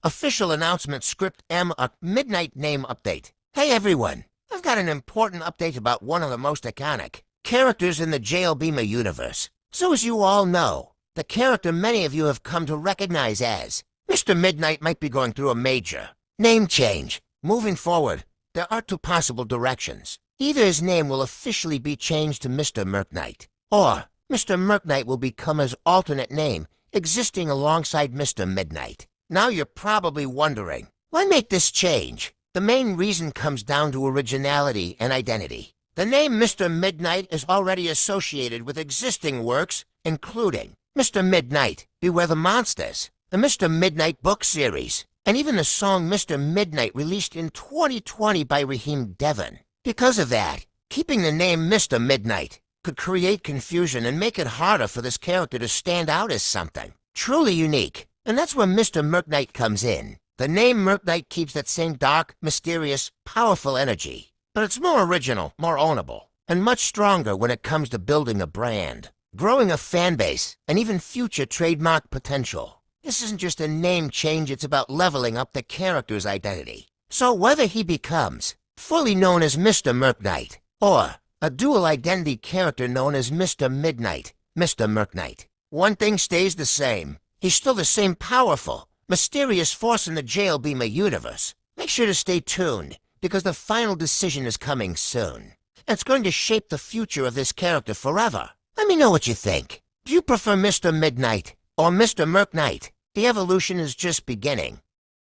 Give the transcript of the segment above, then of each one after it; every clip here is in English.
Official announcement script M a midnight name update. Hey everyone, I've got an important update about one of the most iconic characters in the Jailbima universe. So as you all know, the character many of you have come to recognize as Mr. Midnight might be going through a major name change. Moving forward, there are two possible directions. Either his name will officially be changed to Mr. Murknight, or Mr. Murknight will become his alternate name, existing alongside Mr. Midnight. Now you're probably wondering, why make this change? The main reason comes down to originality and identity. The name Mr. Midnight is already associated with existing works, including Mr. Midnight, Beware the Monsters, the Mr. Midnight book series, and even the song Mr. Midnight released in 2020 by Raheem Devon. Because of that, keeping the name Mr. Midnight could create confusion and make it harder for this character to stand out as something truly unique. And that's where Mr. Murknight comes in. The name Murknight keeps that same dark, mysterious, powerful energy. But it's more original, more ownable, and much stronger when it comes to building a brand, growing a fan base, and even future trademark potential. This isn't just a name change, it's about leveling up the character's identity. So whether he becomes fully known as Mr. Murknight, or a dual identity character known as Mr. Midnight, Mr. Murknight, one thing stays the same. He's still the same powerful, mysterious force in the Jailbima universe. Make sure to stay tuned, because the final decision is coming soon. And it's going to shape the future of this character forever. Let me know what you think. Do you prefer Mr. Midnight or Mr. Murknight? The evolution is just beginning.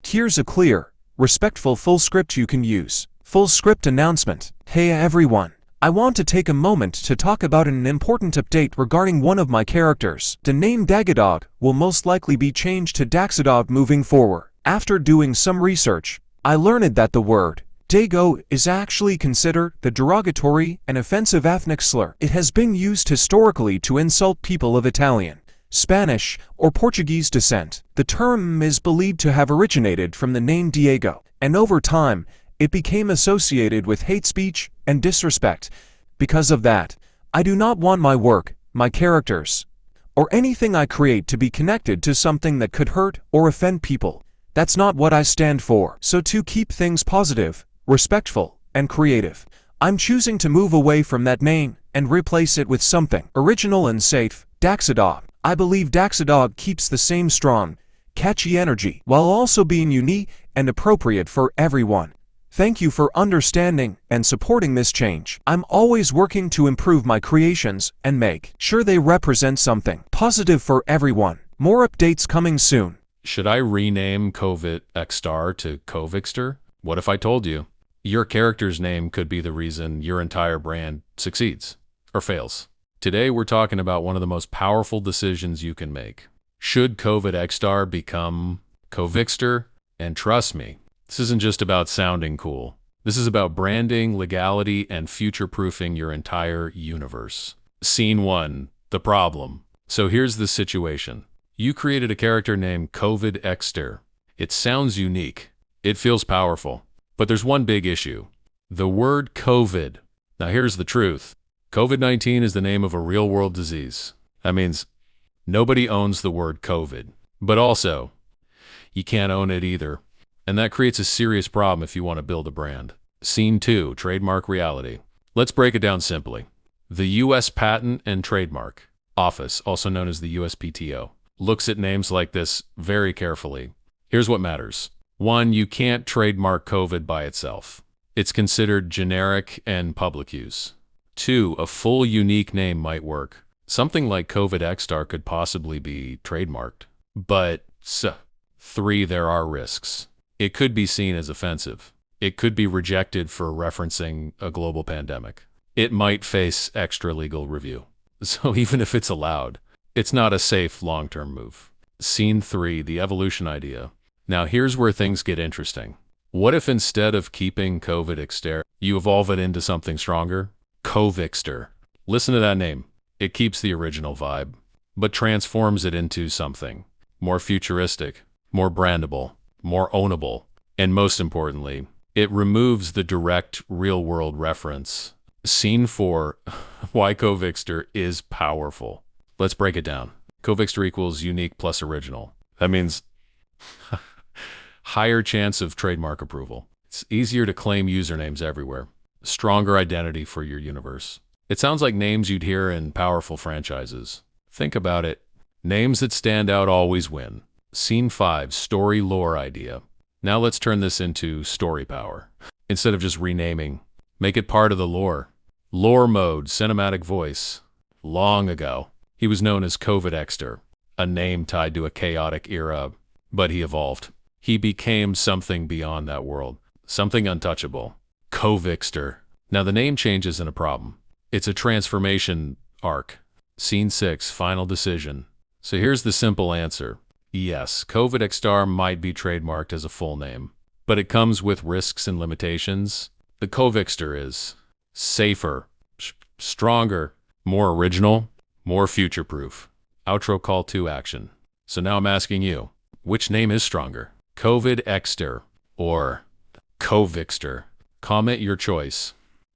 Here's a clear, respectful full script you can use. Full script announcement. Hey everyone. I want to take a moment to talk about an important update regarding one of my characters. The name Dagodog will most likely be changed to Daxodog moving forward. After doing some research, I learned that the word Dago is actually considered the derogatory and offensive ethnic slur. It has been used historically to insult people of Italian, Spanish, or Portuguese descent. The term is believed to have originated from the name Diego, and over time, it became associated with hate speech and disrespect. Because of that, I do not want my work, my characters, or anything I create to be connected to something that could hurt or offend people. That's not what I stand for. So to keep things positive, respectful, and creative, I'm choosing to move away from that name and replace it with something original and safe, Daxodog. I believe Daxodog keeps the same strong, catchy energy while also being unique and appropriate for everyone. Thank you for understanding and supporting this change. I'm always working to improve my creations and make sure they represent something positive for everyone. More updates coming soon. Should I rename Covyxter to Covyxter? What if I told you your character's name could be the reason your entire brand succeeds or fails? Today we're talking about one of the most powerful decisions you can make. Should Covyxter become Covyxter? And trust me, this isn't just about sounding cool. This is about branding, legality, and future-proofing your entire universe. Scene 1, the problem. So here's the situation. You created a character named Covyxter. It sounds unique. It feels powerful. But there's one big issue. The word COVID. Now here's the truth. COVID-19 is the name of a real-world disease. That means nobody owns the word COVID. But also, you can't own it either. And that creates a serious problem if you want to build a brand. Scene 2, trademark reality. Let's break it down simply. The U.S. Patent and Trademark Office, also known as the USPTO, looks at names like this very carefully. Here's what matters. 1, you can't trademark COVID by itself. It's considered generic and public use. 2, a full unique name might work. Something like Covyxter could possibly be trademarked. But 3, there are risks. It could be seen as offensive. It could be rejected for referencing a global pandemic. It might face extra legal review. So even if it's allowed, it's not a safe long-term move. Scene 3, the evolution idea. Now here's where things get interesting. What if instead of keeping Covyxter, you evolve it into something stronger? Covyxter. Listen to that name. It keeps the original vibe, but transforms it into something more futuristic, more brandable, more ownable, and most importantly, it removes the direct real-world reference. Scene 4, why Covyxter is powerful. Let's break it down. Covyxter equals unique plus original. That means higher chance of trademark approval. It's easier to claim usernames everywhere. A stronger identity for your universe. It sounds like names you'd hear in powerful franchises. Think about it. Names that stand out always win. Scene 5, story lore idea. Now let's turn this into story power. Instead of just renaming, make it part of the lore. Lore mode, cinematic voice. Long ago, he was known as Covyxter, a name tied to a chaotic era, but he evolved. He became something beyond that world, something untouchable. Covyxter. Now the name change isn't a problem. It's a transformation arc. Scene 6, final decision. So here's the simple answer. Yes, Covyxter might be trademarked as a full name, but it comes with risks and limitations. The Covyxter is safer, stronger, more original, more future-proof. Outro call to action. So now I'm asking you, which name is stronger? Exter or Covyxter? Comment your choice.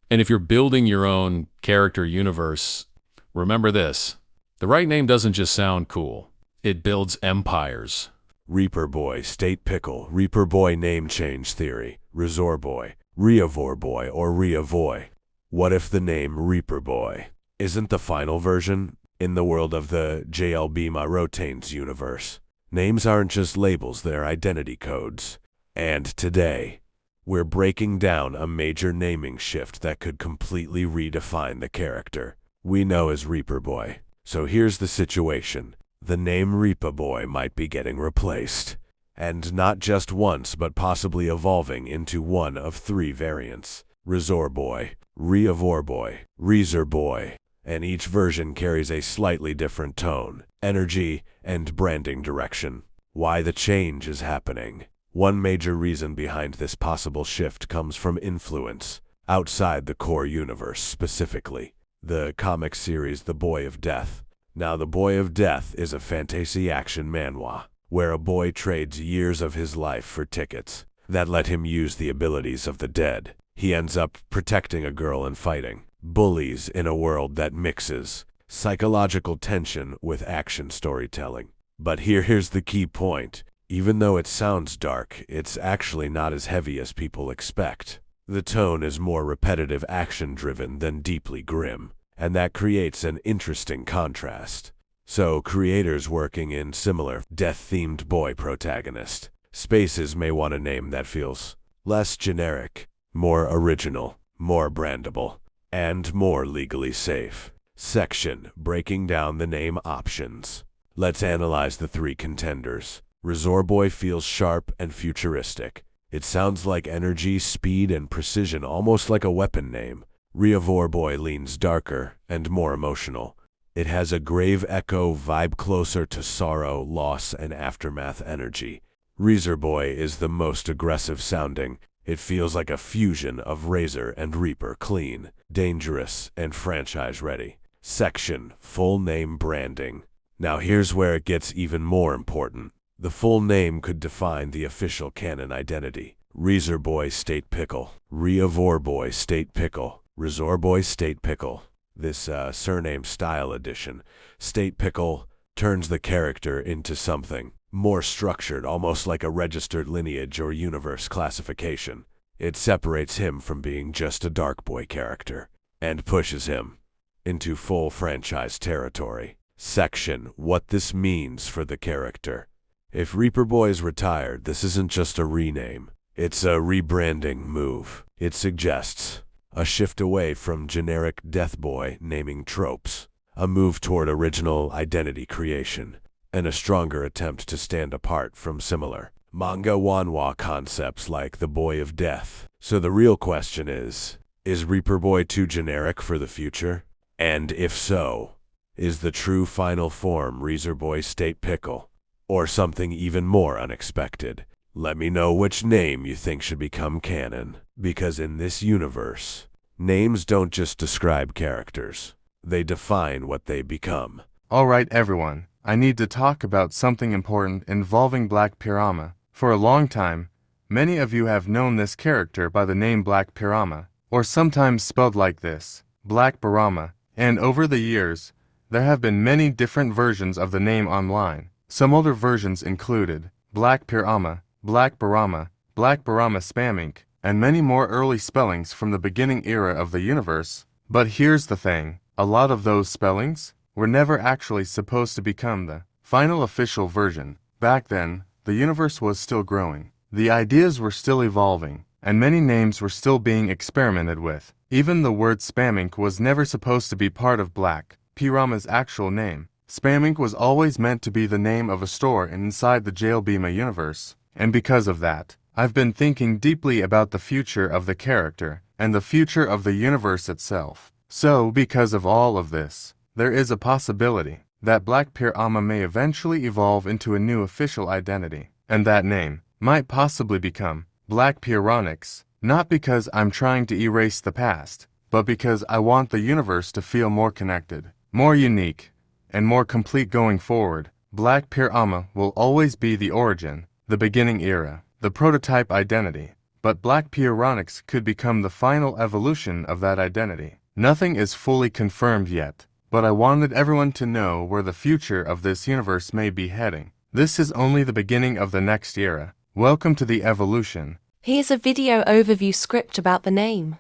And if you're building your own character universe, remember this. The right name doesn't just sound cool. It builds empires. ReaperBoy StatePickle, ReaperBoy name change theory, ReazorBoy, ReavorBoy or Reavoy. What if the name ReaperBoy isn't the final version in the world of the Jailbima Rotains universe? Names aren't just labels, they're identity codes. And today, we're breaking down a major naming shift that could completely redefine the character we know as ReaperBoy. So here's the situation. The name ReaperBoy might be getting replaced. And not just once, but possibly evolving into one of 3 variants. ReazorBoy, Reavorboy, ReazorBoy. And each version carries a slightly different tone, energy, and branding direction. Why the change is happening. One major reason behind this possible shift comes from influence outside the core universe, specifically the comic series The Boy of Death. Now, The Boy of Death is a fantasy action manhwa, where a boy trades years of his life for tickets that let him use the abilities of the dead. He ends up protecting a girl and fighting bullies in a world that mixes psychological tension with action storytelling. But here's the key point. Even though it sounds dark, it's actually not as heavy as people expect. The tone is more repetitive, action-driven than deeply grim, and that creates an interesting contrast. So, creators working in similar death-themed boy protagonist spaces may want a name that feels less generic, more original, more brandable, and more legally safe. Section, breaking down the name options. Let's analyze the 3 contenders. ReazorBoy feels sharp and futuristic. It sounds like energy, speed, and precision, almost like a weapon name. Reavorboy leans darker and more emotional. It has a grave echo vibe closer to sorrow, loss, and aftermath energy. ReazorBoy is the most aggressive sounding. It feels like a fusion of Razor and Reaper, clean, dangerous, and franchise-ready. Section, full name branding. Now here's where it gets even more important. The full name could define the official canon identity. ReazorBoy StatePickle, ReavorBoy StatePickle, ReazorBoy StatePickle. This surname style addition, StatePickle, turns the character into something more structured, almost like a registered lineage or universe classification. It separates him from being just a Dark Boy character and pushes him into full franchise territory. Section, what this means for the character. If ReaperBoy is retired, this isn't just a rename. It's a rebranding move. It suggests a shift away from generic Death Boy naming tropes, a move toward original identity creation, and a stronger attempt to stand apart from similar manga wanwa concepts like The Boy of Death. So the real question is ReaperBoy too generic for the future? And if so, is the true final form ReazorBoy StatePickle, or something even more unexpected? Let me know which name you think should become canon, because in this universe, names don't just describe characters, they define what they become. Alright everyone, I need to talk about something important involving Black Peerama. For a long time, many of you have known this character by the name Black Peerama, or sometimes spelled like this, Black Peerama, and over the years, there have been many different versions of the name online. Some older versions included Black Peerama, Black Peerama, Black Peerama Spammink, and many more early spellings from the beginning era of the universe. But here's the thing, a lot of those spellings were never actually supposed to become the final official version. Back then, the universe was still growing. The ideas were still evolving, and many names were still being experimented with. Even the word Spammink was never supposed to be part of Black Peerama's actual name. Spammink was always meant to be the name of a store inside the Jailbima universe. And because of that, I've been thinking deeply about the future of the character and the future of the universe itself. So, because of all of this, there is a possibility that Black Peerama may eventually evolve into a new official identity, and that name might possibly become Black Peeronix, not because I'm trying to erase the past, but because I want the universe to feel more connected, more unique, and more complete going forward. Black Peerama will always be the origin, the beginning era, the prototype identity, but Black Peeronix could become the final evolution of that identity. Nothing is fully confirmed yet, but I wanted everyone to know where the future of this universe may be heading. This is only the beginning of the next era. Welcome to the evolution. Here's a video overview script about the name.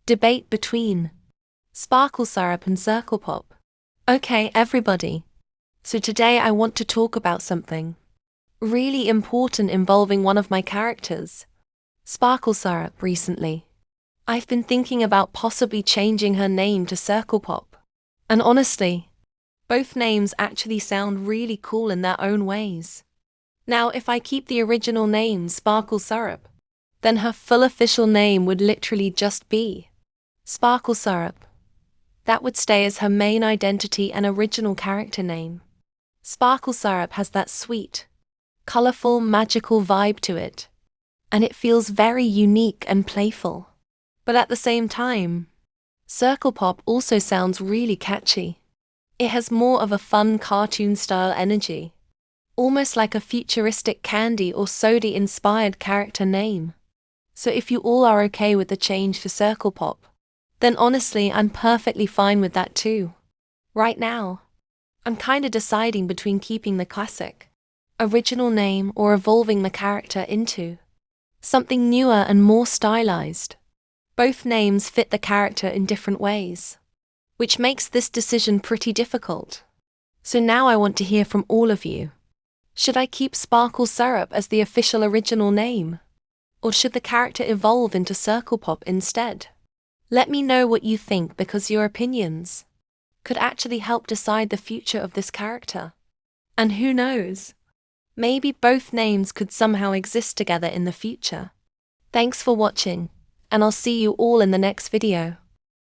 Debate between Sparkle Syrup and Syrklepop. Okay, everybody. So today I want to talk about something really important involving one of my characters, Sparkle Syrup. Recently, I've been thinking about possibly changing her name to Syrklepop. And honestly, both names actually sound really cool in their own ways. Now, if I keep the original name Sparkle Syrup, then her full official name would literally just be Sparkle Syrup. That would stay as her main identity and original character name. Sparkle Syrup has that sweet, colorful, magical vibe to it, and it feels very unique and playful. But at the same time, Syrklepop also sounds really catchy. It has more of a fun cartoon-style energy, almost like a futuristic candy or soda-inspired character name. So if you all are okay with the change for Syrklepop, then honestly I'm perfectly fine with that too. Right now, I'm kinda deciding between keeping the classic, original name or evolving the character into something newer and more stylized. Both names fit the character in different ways, which makes this decision pretty difficult. So now I want to hear from all of you. Should I keep Sparkle Syrup as the official original name? Or should the character evolve into Syrklepop instead? Let me know what you think, because your opinions could actually help decide the future of this character. And who knows? Maybe both names could somehow exist together in the future. Thanks for watching, and I'll see you all in the next video.